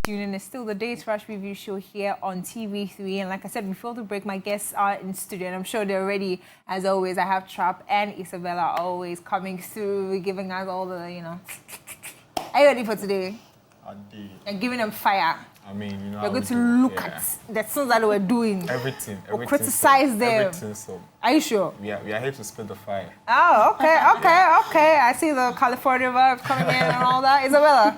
tuning. It's still the DateRush review show here on TV3. And like I said before the break, my guests are in studio. And I'm sure they're ready. As always, I have Trap and Isabella always coming through, giving us all the, Are you ready for today? I did. And giving them fire. I mean, We're going to look at the things that we're doing. Everything. We'll criticize them. Everything so. Are you sure? We are here to spit the fire. Oh, okay. I see the California vibe coming in and all that. Isabella,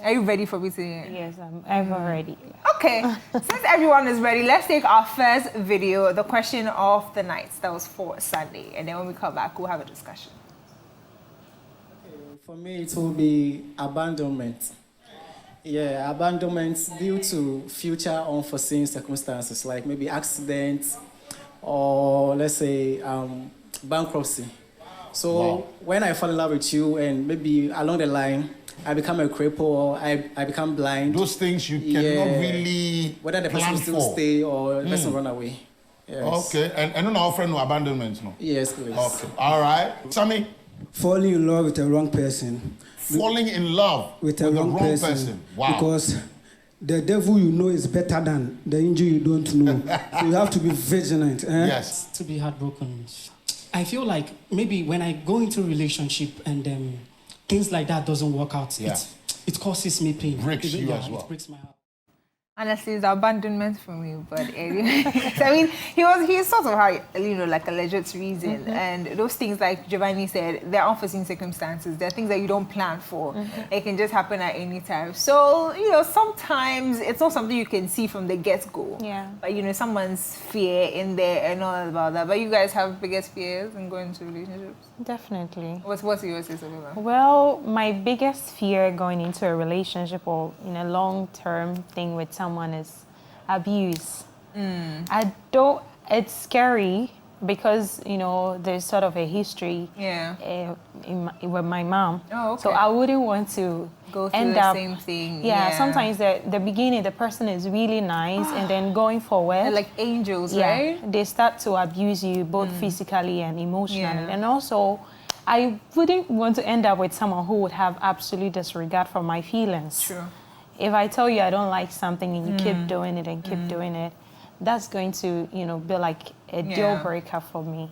are you ready for me today? Yes, I'm ever ready. Okay, since everyone is ready, let's take our first video, the question of the night. That was for Sunday. And then when we come back, we'll have a discussion. For me, it will be abandonment. Yeah, abandonment due to future unforeseen circumstances, like maybe accidents or, let's say, bankruptcy. So when I fall in love with you and maybe along the line, I become a cripple or I become blind. Those things you cannot really whether the person still stay or the person run away. Yes. Okay, and then our friend no abandonment, no? Yes, please. Okay, all right. Sammy? Falling in love with the wrong person. Falling in love with the wrong person. Wow. Because the devil you know is better than the angel you don't know. So you have to be vigilant. Yes. To be heartbroken. I feel like maybe when I go into a relationship and things like that doesn't work out, it causes me pain. Breaks you as well. It breaks my heart. Honestly, it's abandonment for me, but anyway. So, I mean, he sort of had, like a legit reason. And those things, like Giovanni said, they're unforeseen circumstances. They're things that you don't plan for. It can just happen at any time. So, sometimes it's not something you can see from the get-go. Yeah. But, someone's fear in there and all about that. But you guys have biggest fears in going into relationships? Definitely. What's yours, Isabella? Well, my biggest fear going into a relationship or in a long-term thing with someone is abuse. It's scary because, there's sort of a history with my mom. Oh, okay. So I wouldn't want to go through end the up, same thing. Yeah, sometimes the beginning, the person is really nice and then going forward. They're like angels, right? They start to abuse you both physically and emotionally. And also, I wouldn't want to end up with someone who would have absolute disregard for my feelings. True. If I tell you I don't like something and you keep doing it and keep doing it, that's going to, be like a deal breaker for me.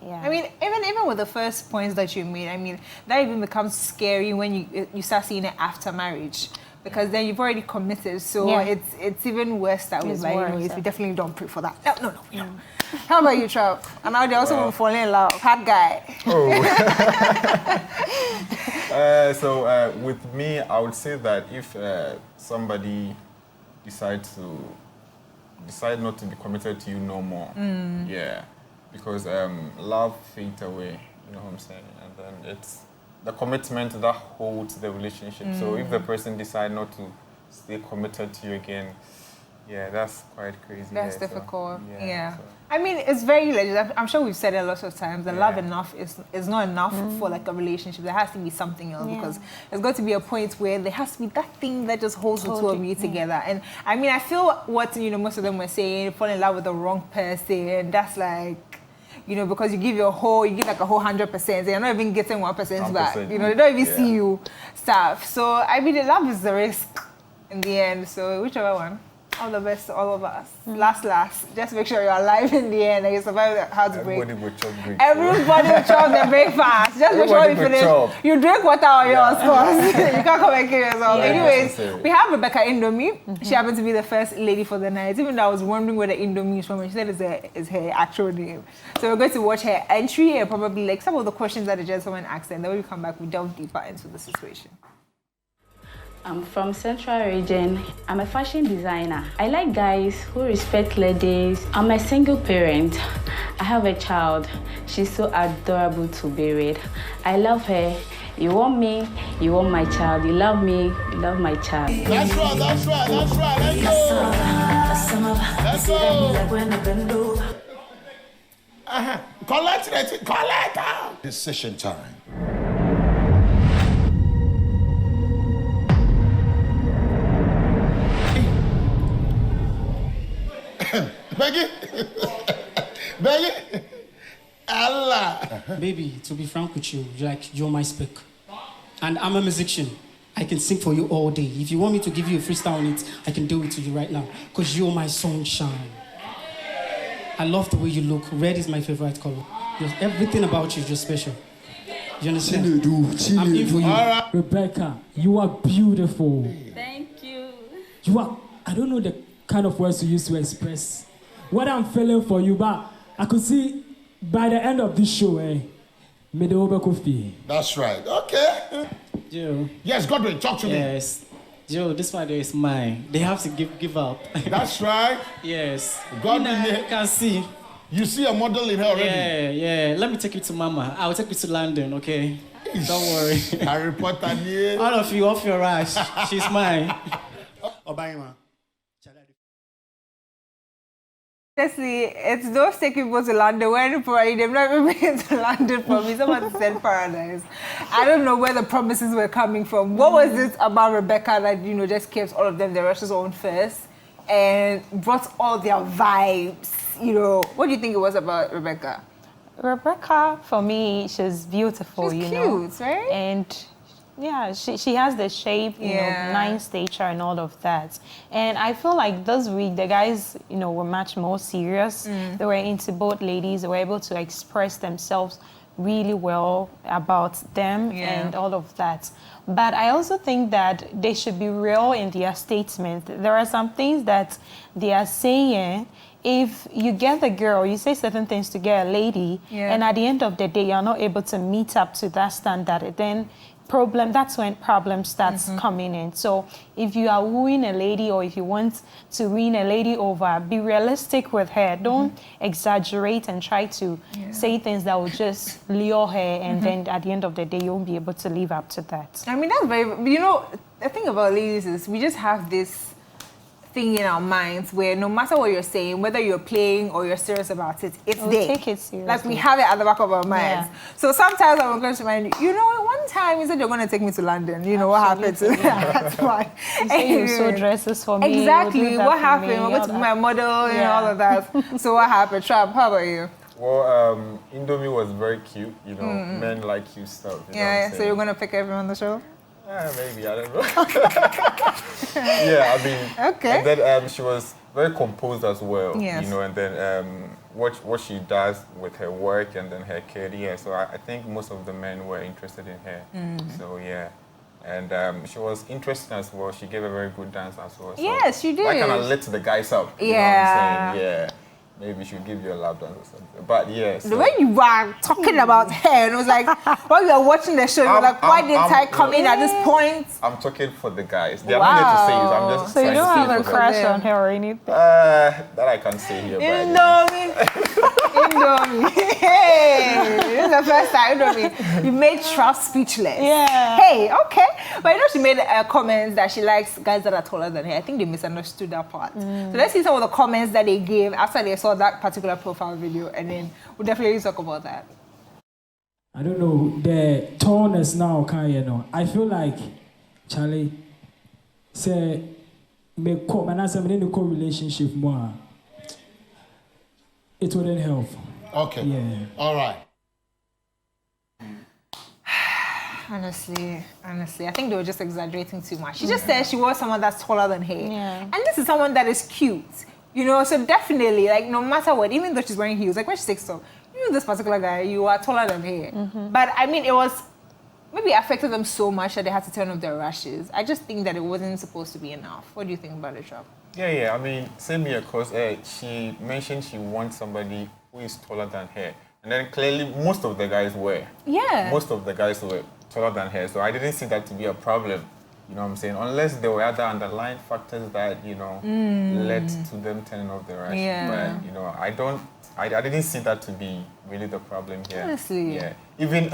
Yeah. I mean, even with the first points that you made, I mean, that even becomes scary when you start seeing it after marriage. Because then you've already committed, so it's even worse that way. Like, we definitely don't pray for that. No. How about you, Trav? And now they also want to fall in love. Hard guy. So with me, I would say that if somebody decide not to be committed to you no more, because love fades away. You know what I'm saying? And then it's the commitment that holds the relationship. So if the person decide not to stay committed to you again, that's quite crazy. That's difficult. So. So. I mean, it's very legit. I'm sure we've said it a lot of times. And love enough is not enough for like a relationship. There has to be something else because there's got to be a point where there has to be that thing that just holds the two of you together. And I mean, I feel what most of them were saying, fall in love with the wrong person. That's like, because you give like a whole 100%. They're not even getting 1% back. They don't even see you stuff. So I mean, the love is the risk in the end. So whichever one. All the best to all of us. Last. Just make sure you're alive in the end and you survive the heartbreak. Everybody will chop break. Everybody will chop the breakfast. Just make sure you finish. You drink water on yours first. You can't come and kill yourself. Anyways, we have Rebecca Indomi. She happened to be the first lady for the night. Even though I was wondering where the Indomi is from, and she said it's her actual name. So we're going to watch her entry and probably like some of the questions that the gentleman asked, and then when we come back, we delve deeper into the situation. I'm from Central Region. I'm a fashion designer. I like guys who respect ladies. I'm a single parent. I have a child. She's so adorable to be with. I love her. You want me, you want my child. You love me, you love my child. That's right. Let's go. Collect. Decision time. Becky, Allah. Baby, to be frank with you, you're my spec. And I'm a musician. I can sing for you all day. If you want me to give you a freestyle on it, I can do it to you right now. Because you're my sunshine. I love the way you look. Red is my favorite color. Everything about you is just special. You understand? I'm in for you. Right. Rebecca, you are beautiful. Thank you. You are, I don't know the kind of words you use to express what I'm feeling for you, but I could see by the end of this show, That's right. Okay. Joe. Yes, Godwin, talk to me. Yes. Joe, this one is mine. They have to give up. That's right. Yes. Godwin, you can see. You see a model in her already? Yeah. Let me take you to Mama. I'll take you to London, okay? Don't worry. Harry Potter, yeah. All of you off your rush. She's mine. Obaima. Honestly, it's those taking people to London. When probably they've never been to London for me. Someone said paradise. I don't know where the promises were coming from. What was it about Rebecca that, just kept all of them DateRush's own first and brought all their vibes? What do you think it was about Rebecca? Rebecca, for me, she's beautiful, She's cute, right? And yeah, she has the shape, nice stature and all of that. And I feel like this week, the guys, were much more serious. They were into both ladies. They were able to express themselves really well about them and all of that. But I also think that they should be real in their statement. There are some things that they are saying. If you get the girl, you say certain things to get a lady, and at the end of the day, you're not able to meet up to that standard, then that's when problem starts coming in. So if you are wooing a lady or if you want to win a lady over, be realistic with her. Don't exaggerate and try to say things that will just lure her, and then at the end of the day, you won't be able to live up to that. I mean, that's very, the thing about ladies is we just have this thing in our minds where no matter what you're saying, whether you're playing or you're serious about it, it's there. Take it seriously. Like we have it at the back of our minds. So sometimes I'm going to remind you, one time you said you're going to take me to London. What happened to that? That's why. You sew dresses for me. Exactly. What happened? We're going to be my model and all of that. So what happened? Trap, how about you? Well, Indomi was very cute. Men like cute stuff. So you're going to pick everyone on the show? Maybe, I don't know. I mean, okay. And then she was very composed as well, and then what she does with her work and then her career. So I think most of the men were interested in her. So and she was interesting as well. She gave a very good dance as well. So yes, she did. That kind of lit the guys up. You know what I'm saying? Maybe she should give you a lap dance or something. But so the way you were talking about her, and it was like, while you were watching the show, you were like, why didn't I come in at this point? I'm talking for the guys. They're not there to say it. I'm just so you don't have a crush on her or anything? That I can't say here. Indomi. Hey, this is the first time, Indomi. You made Trust speechless. Yeah. Hey, okay. But she made a comment that she likes guys that are taller than her. I think they misunderstood that part. So let's see some of the comments that they gave after they saw that particular profile video, and then we'll definitely talk about that. I don't know, the tallness now, I feel like, Charlie, say, me relationship more. It wouldn't help. Okay. Yeah. All right. Honestly, I think they were just exaggerating too much. She just said she was someone that's taller than her. And this is someone that is cute. So definitely, like, no matter what, even though she's wearing heels, like when she takes off, this particular guy, you are taller than her. But I mean, it was maybe affected them so much that they had to turn off their rushes. I just think that it wasn't supposed to be enough. What do you think about it, Trap? I mean, same here, because she mentioned she wants somebody who is taller than her. And then clearly, most of the guys were. Most of the guys were taller than her. So I didn't see that to be a problem. You know what I'm saying? Unless there were other underlying factors that, led to them turning off the rush. But, I didn't see that to be really the problem here. Honestly. Even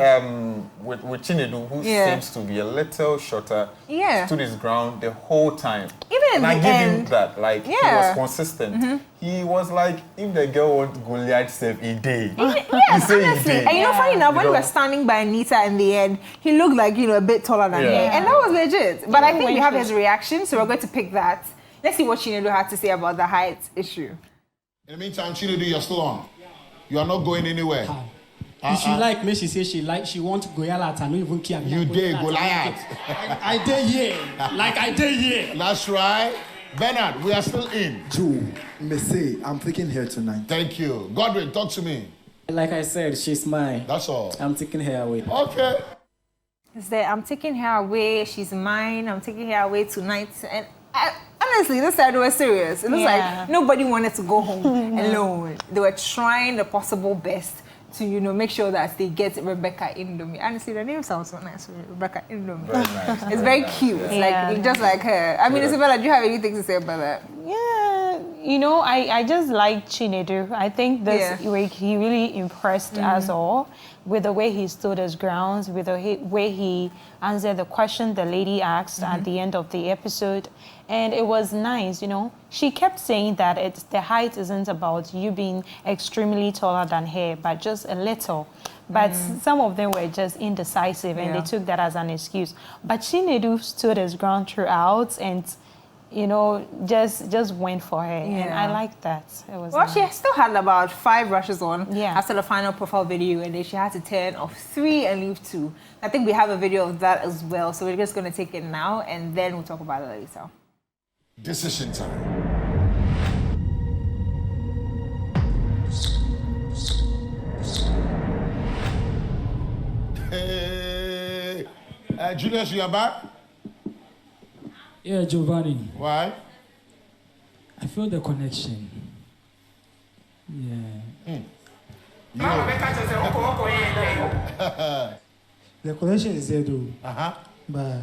with Chinedu, who seems to be a little shorter, stood his ground the whole time. Even I give him that. Like, he was consistent. He was like, if the girl wants Goliath save a day. Yes, honestly. And funny enough, when we were standing by Anita in the end, he looked like, a bit taller than her. And that was legit. But I think we have his reaction, so we're going to pick that. Let's see what Chinedu had to say about the height issue. In the meantime, Chinedu, you're still on. You are not going anywhere. If she like me, she say she want Goliath. I don't even care. You did Goliath. I did here. Like I did here. That's right. Bernard, we are still in. Joe, Messay, I'm taking her tonight. Thank you. Godwin, talk to me. Like I said, she's mine. That's all. I'm taking her away. Okay. I'm taking her away. She's mine. I'm taking her away tonight. And honestly, this side was serious. It looks like nobody wanted to go home alone. They were trying the possible best to, make sure that they get Rebecca Indomi. Honestly, the name sounds so nice, Rebecca Indomi. Very nice. It's very cute. It's just like her. I mean, Isabella, do you have anything to say about that? Yeah, I just like Chinedu. I think this week he really impressed us all with the way he stood his grounds, with the way he answered the question the lady asked at the end of the episode. And it was nice, She kept saying that the height isn't about you being extremely taller than her, but just a little. But some of them were just indecisive, and they took that as an excuse. But Chinedu stood his ground throughout and, just went for her. Yeah. And I like that. It was nice. She still had about 5 rushes on after the final profile video, and then she had to turn off 3 and leave 2. I think we have a video of that as well, so we're just going to take it now, and then we'll talk about it later. Decision time. Hey, Julius, you are back? Yeah, Giovanni. Why? I feel the connection. Yeah. The connection is there though. But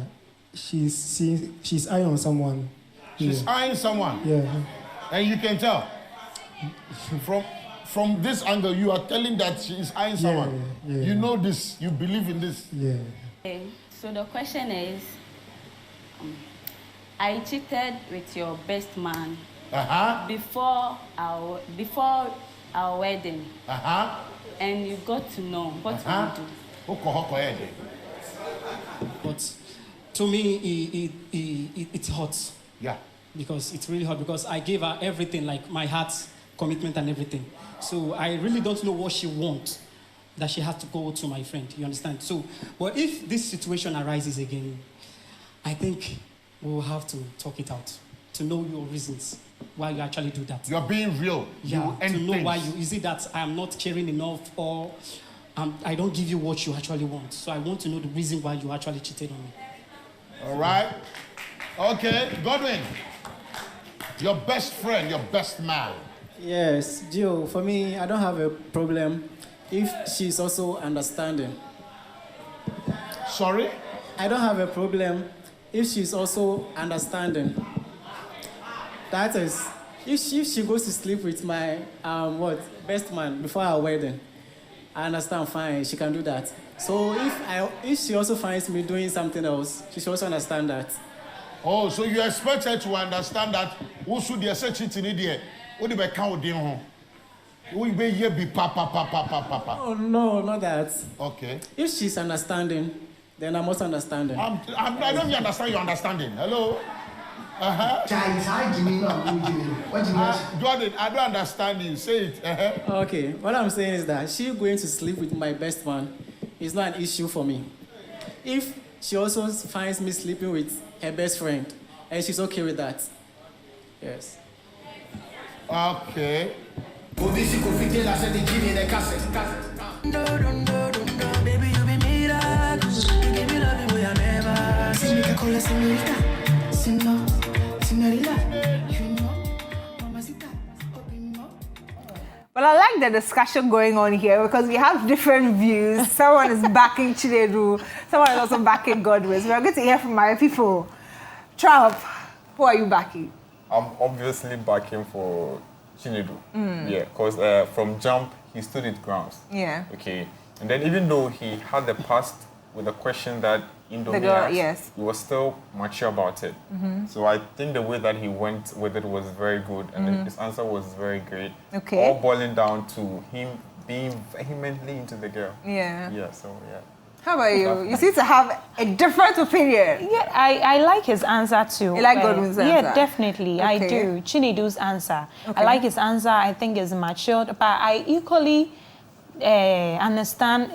she's eyeing on someone. She's eyeing someone. Yeah. And you can tell. From this angle, you are telling that she is eyeing someone. Yeah. You know this. You believe in this. Yeah. Okay, so the question is, I cheated with your best man before our wedding. And you got to know what you do. But to me, it's hot. Yeah. Because it's really hot, because I gave her everything, like my heart, commitment and everything. So I really don't know what she wants, that she has to go to my friend, you understand? So, but if this situation arises again, I think we'll have to talk it out, to know your reasons why you actually do that. You're being real. Yeah, to know why is it that I'm not caring enough, or I don't give you what you actually want. So I want to know the reason why you actually cheated on me. All right. Okay, Godwin, your best friend, your best man. Yes, Gio, for me, I don't have a problem if she's also understanding. Sorry? I don't have a problem if she's also understanding. That is, if she goes to sleep with my best man before our wedding, I understand, fine, she can do that. So if she also finds me doing something else, she should also understand that. Oh, so you expect her to understand that who should they say cheating in what do they count down home? We be here be papa. Oh no, not that. Okay. If she's understanding, then I'm also understanding. I don't even understand your understanding. Hello? Jordan, I don't understand you. Say it. Okay, what I'm saying is that she going to sleep with my best man is not an issue for me. If she also finds me sleeping with her best friend, and she's okay with that. Yes. Okay. But I like the discussion going on here because we have different views. Someone is backing Chinedu, someone is also backing Godwin. So we're going to hear from my people. Trump, who are you backing? I'm obviously backing for Chinedu. Yeah, because from jump, he stood his grounds. Yeah. Okay. And then even though he had the past with the question that Indomi asked, he was still mature about it. So I think the way that he went with it was very good, and his answer was very great. Okay. All boiling down to him being vehemently into the girl. Yeah. Yeah, so yeah. How about you? You seem to have a different opinion. Yeah, I like his answer too. You like Godwin's answer? Yeah, definitely. Okay. I do. Chinedu's answer. Okay. I like his answer. I think it's matured, but I equally understand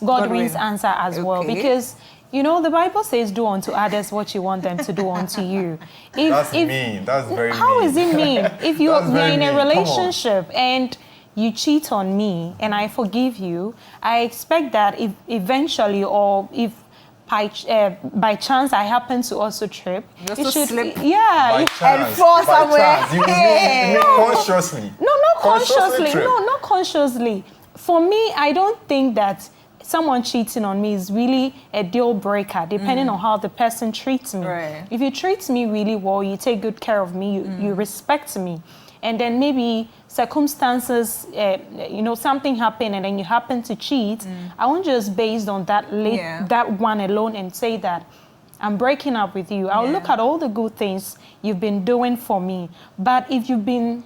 Godwin's answer as well, because you know the Bible says, "Do unto others what you want them to do unto you." That's mean. That's very mean. How is it mean? If you're in a relationship and you cheat on me and I forgive you, I expect that if eventually, or if by chance I happen to also trip, you should slip. Yeah, and fall somewhere. You mean consciously? No, not consciously. No, not consciously. For me, I don't think that someone cheating on me is really a deal breaker, depending on how the person treats me. Right. If you treat me really well, you take good care of me, you respect me, and then maybe circumstances, something happened and then you happen to cheat, I won't just based on that that one alone and say that I'm breaking up with you. I'll look at all the good things you've been doing for me. But if you've been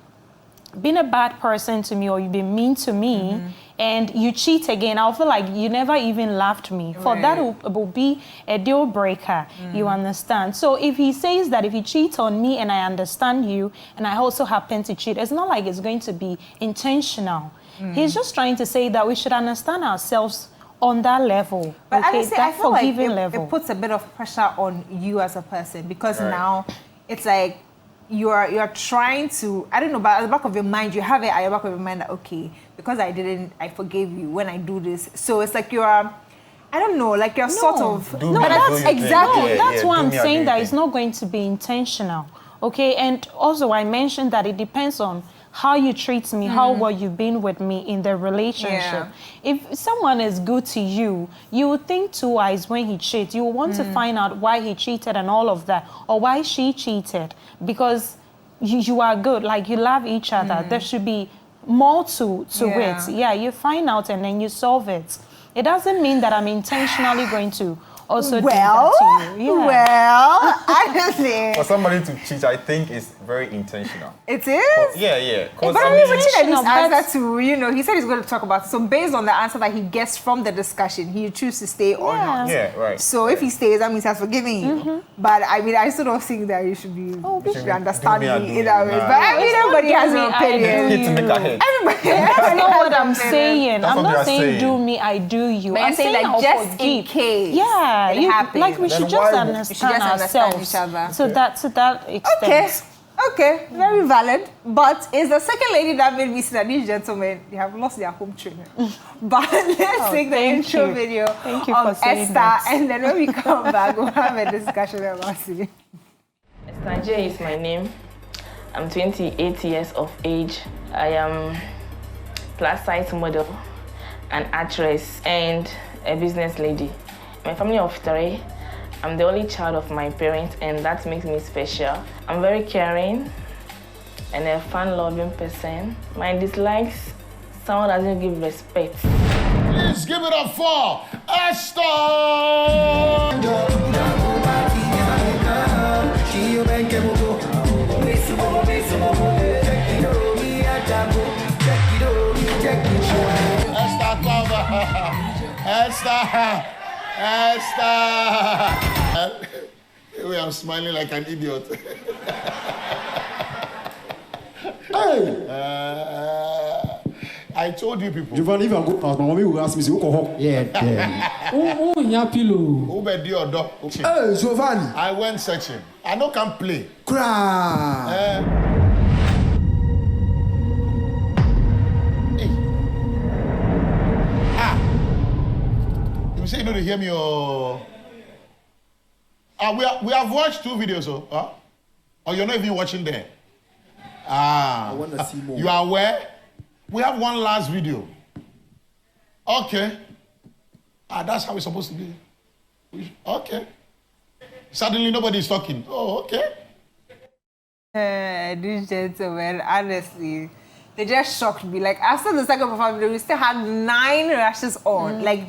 a bad person to me, or you've been mean to me, and you cheat again, I'll feel like you never even loved me. For that will be a deal breaker, you understand? So if he says that if you cheat on me and I understand you, and I also happen to cheat, it's not like it's going to be intentional. He's just trying to say that we should understand ourselves on that level. But okay? honestly, That I feel like level. it puts a bit of pressure on you as a person, because now it's like you're trying to, I don't know, but at the back of your mind, you have it at the back of your mind that, okay, because I forgave you when I do this. So it's like you're, I don't know, like you're sort of... That's exactly, that's why I'm saying that it's not going to be intentional, okay? And also I mentioned that it depends on how you treat me, how well you've been with me in the relationship. If someone is good to you, you would think twice when he cheats. You will want to find out why he cheated and all of that, or why she cheated, because you are good, like you love each other. There should be more to it. Yeah, you find out and then you solve it. It doesn't mean that I'm intentionally going to also do that to you. Well, honestly, for somebody to cheat, I think is very intentional. It is? Yeah. But I mean, his answer to, he said he's going to talk about it. So based on the answer that he gets from the discussion, he chooses to stay or not. Yeah, right. So if he stays, that means he has forgiven you. But I mean, I still don't think that you should be, you should understand me in that way. But I mean, everybody has an opinion. That's not what I'm saying. I'm not saying do me, I do you. I'm saying like just in case. Yeah, like we then should just understand ourselves each other. to that extent. Okay, very valid. But it's the second lady that made me see that these gentlemen, they have lost their home training. But let's take the intro video of Esther, and then when we come back, we'll have a discussion about it. Esther J is my name. I'm 28 years of age. I am plus size model, an actress, and a business lady. My family of 3. I'm the only child of my parents, and that makes me special. I'm very caring and a fun-loving person. My dislikes, someone doesn't give respect. Please give it up for Esther! Esther! Anyway, I'm smiling like an idiot. Hey! I told you people. Giovanni, if I go past, my mommy will ask me, who come? Yeah. Oh, yeah, pillow. Who bet your dog? Hey, Giovanni. I went searching. I know can play. Cry. You say you know to hear me or we have watched 2 videos or you're not even watching there. I want to see more. You are aware? We have one last video. Okay. That's how it's supposed to be. Okay. Suddenly nobody's talking. Oh, okay. These gentlemen, honestly, they just shocked me. Like after the second performance video, we still had 9 rashes on. Like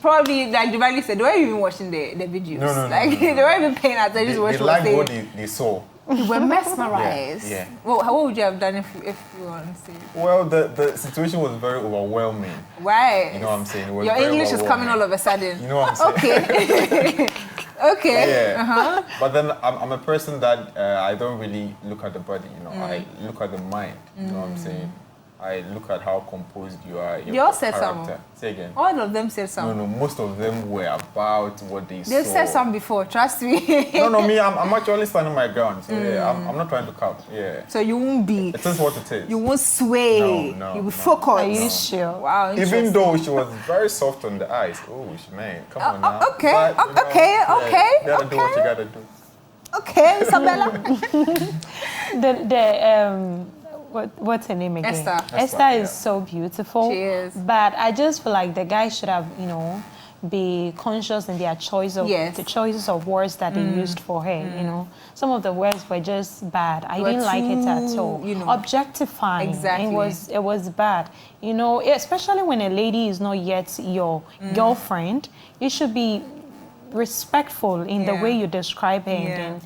probably, like Giovanni said, they weren't even watching the videos. No. They weren't even paying attention to what she was saying. They liked what they saw. You were mesmerized. Yeah. Well, what would you have done if you want to say? Well, the situation was very overwhelming. Right. You know what I'm saying? It was Your very English is coming all of a sudden. You know what I'm saying? Okay. Okay. Yeah. But then I'm a person that I don't really look at the body. I look at the mind. You know what I'm saying? I look at how composed you are. They all said character. some. Say again. All of them said some. No, most of them were about what they saw. They've said some before, trust me. Me, I'm actually standing my ground. So yeah, I'm not trying to cap. Yeah. So you won't be. It is what it is. You won't sway. No. You will focus. Are you sure? Wow. Even though she was very soft on the eyes. Oh, man, come on now. Okay, but, okay. You gotta do what you gotta do. Okay, Isabella. What's her name again? Esther. Esther is so beautiful. She is. But I just feel like the guy should have, be conscious in their choice of the choices of words that they used for her. Some of the words were just bad. I didn't like it at all. Objectifying. Exactly. It was bad. Especially when a lady is not yet your girlfriend, you should be respectful in the way you describe her.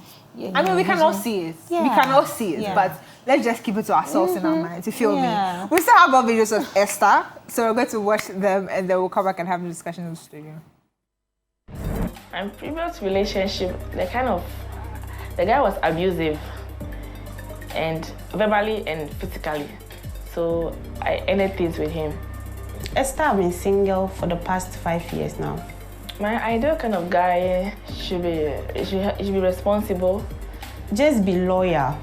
I mean, we can all see it. Yeah. We can all see it, but let's just keep it to ourselves in our minds. You feel me? We still have more videos of Esther, so we're going to watch them and then we'll come back and have a discussion in the studio. My previous relationship, the guy was abusive, and verbally and physically. So I ended things with him. Esther, I've been single for the past 5 years now. My ideal kind of guy should be responsible. Just be loyal.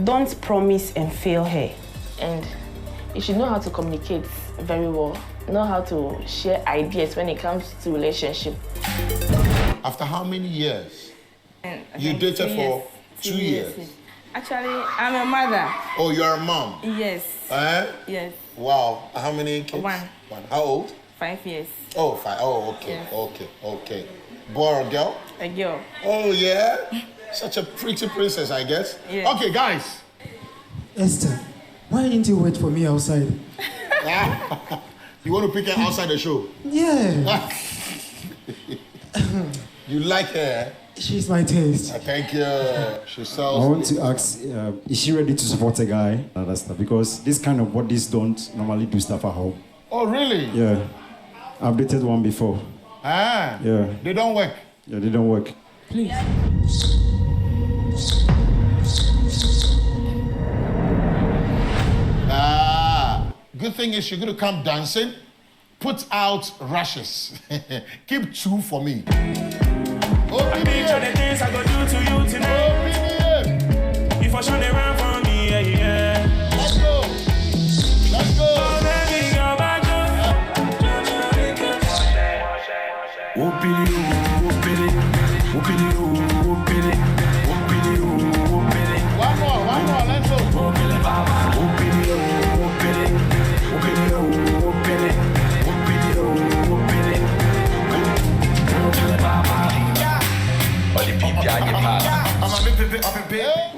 Don't promise and fail her. And you should know how to communicate very well. Know how to share ideas when it comes to relationship. After how many years? You dated for 2 years. Actually, I'm a mother. Oh, you're a mom? Yes. Yes. Wow. How many kids? One. How old? 5 years. Oh, 5. Oh, okay. Yes. Okay. Boy or girl? A girl. Oh, yeah? Such a pretty princess, I guess. Yes. Okay, guys. Esther, why didn't you wait for me outside? You want to pick her outside the show? Yeah. You like her? She's my taste. Thank you. She sells. I want to ask, is she ready to support a guy? That's because this kind of bodies don't normally do stuff at home. Oh, really? Yeah. I've dated one before. Yeah. They don't work? Yeah, they don't work. Please. Good thing is you're going to come dancing. Put out rushes. Keep 2 for me. I picture the things I go do to you tonight. If I show them around for me, yeah. Let's go. Oh, baby, go back One more, let's go.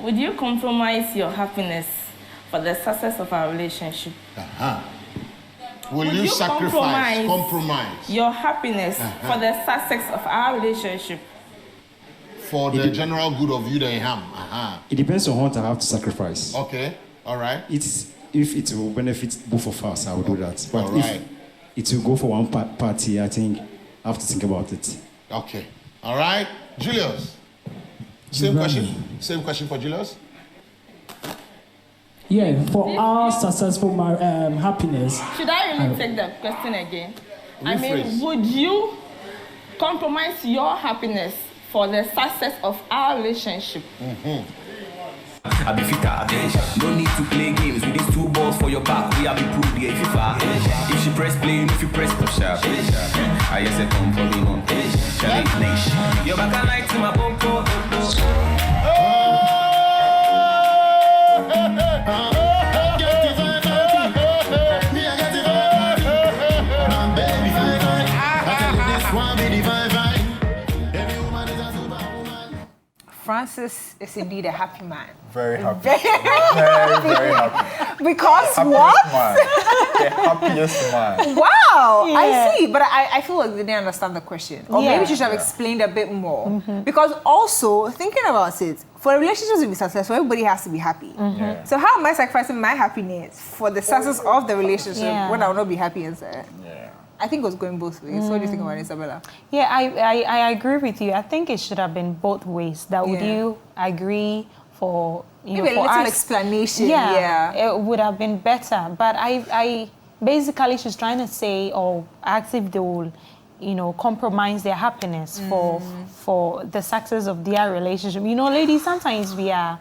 Would you compromise your happiness for the success of our relationship? Will you sacrifice, compromise your happiness for the success of our relationship? For the general good of you and him. It depends on what I have to sacrifice. Okay, all right. If it will benefit both of us, I will do that. But if it will go for one party, I think I have to think about it. Okay, all right. Julius, same question for Julius. Yeah, for our successful happiness. Should I really take the question again? I mean, would you compromise your happiness for the success of our relationship? I be fitter, no need to play games with these 2 balls for your back. We have been proved here. If she press play, if you press push up. I just said come for me on. Challenge nation. You're back at night to my bumpo. Francis is indeed a happy man. Very happy. Very happy. Because what? The happiest man. Wow, Yeah. I see. But I feel like they didn't understand the question. Or maybe she should have explained a bit more. Because also, thinking about it, for a relationship to be successful, everybody has to be happy. So how am I sacrificing my happiness for the success of the relationship when I will not be happy inside? I think it was going both ways. What do you think about it, Isabella? Yeah, I agree with you. I think it should have been both ways. That would you agree for maybe for a little us, explanation. It would have been better. But I basically she's trying to say or ask if they will, compromise their happiness for the success of their relationship. Ladies, sometimes we are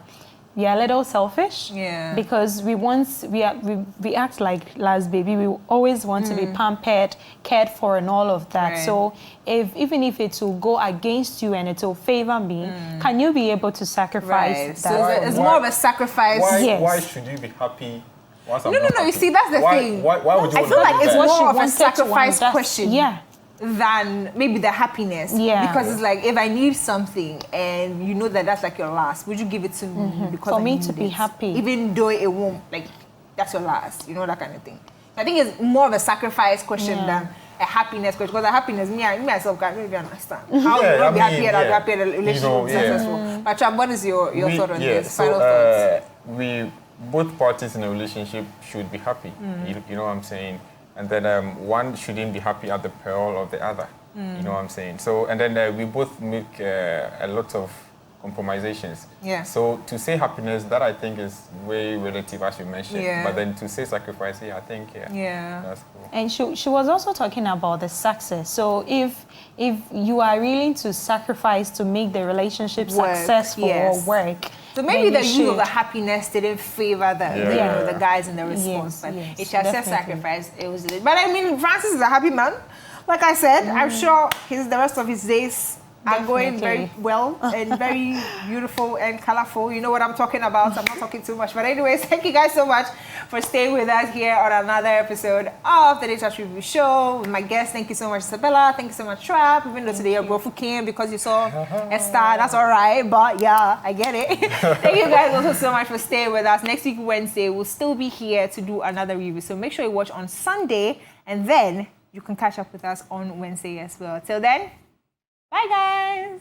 a little selfish because we act like last baby. We always want to be pampered, cared for, and all of that. Right. So even if it will go against you and it will favor me, can you be able to sacrifice that? So it's more of a sacrifice. Why should you be happy? No. You see, that's the thing. Why would you? I feel like it's more of a sacrifice want, question. Than maybe the happiness. Because it's like, if I need something and you know that that's like your last, would you give it to me because for I me need to be happy? Even though it won't, like, that's your last, that kind of thing. I think it's more of a sacrifice question than a happiness question. Because the happiness, me myself can't really understand. How will I be happy and I'll be happy and the relationship will be successful. But Chab, what is your thought on this? Final thoughts? Both parties in a relationship should be happy. You know what I'm saying? And then one shouldn't be happy at the peril of the other. You know what I'm saying? So, and then we both make a lot of compromisations. So to say happiness, that I think is way relative, as you mentioned. But then to say sacrifice, I think, that's cool. And she was also talking about the success. So if you are willing to sacrifice to make the relationship successful or work, so maybe the view of the happiness didn't favor the guys in the response. But it shall say sacrifice. It was. But I mean, Francis is a happy man. Like I said, I'm sure the rest of his days are going very well and very beautiful and colorful. You know what I'm talking about. I'm not talking too much. But anyways, thank you guys so much for staying with us here on another episode of the DateRush Review Show. With my guests, thank you so much, Isabella. Thank you so much, Trap. Even though today your girlfriend came because you saw Esther, that's all right. But yeah, I get it. Thank you guys also so much for staying with us. Next week, Wednesday, we'll still be here to do another review. So make sure you watch on Sunday, and then you can catch up with us on Wednesday as well. Till then, bye, guys.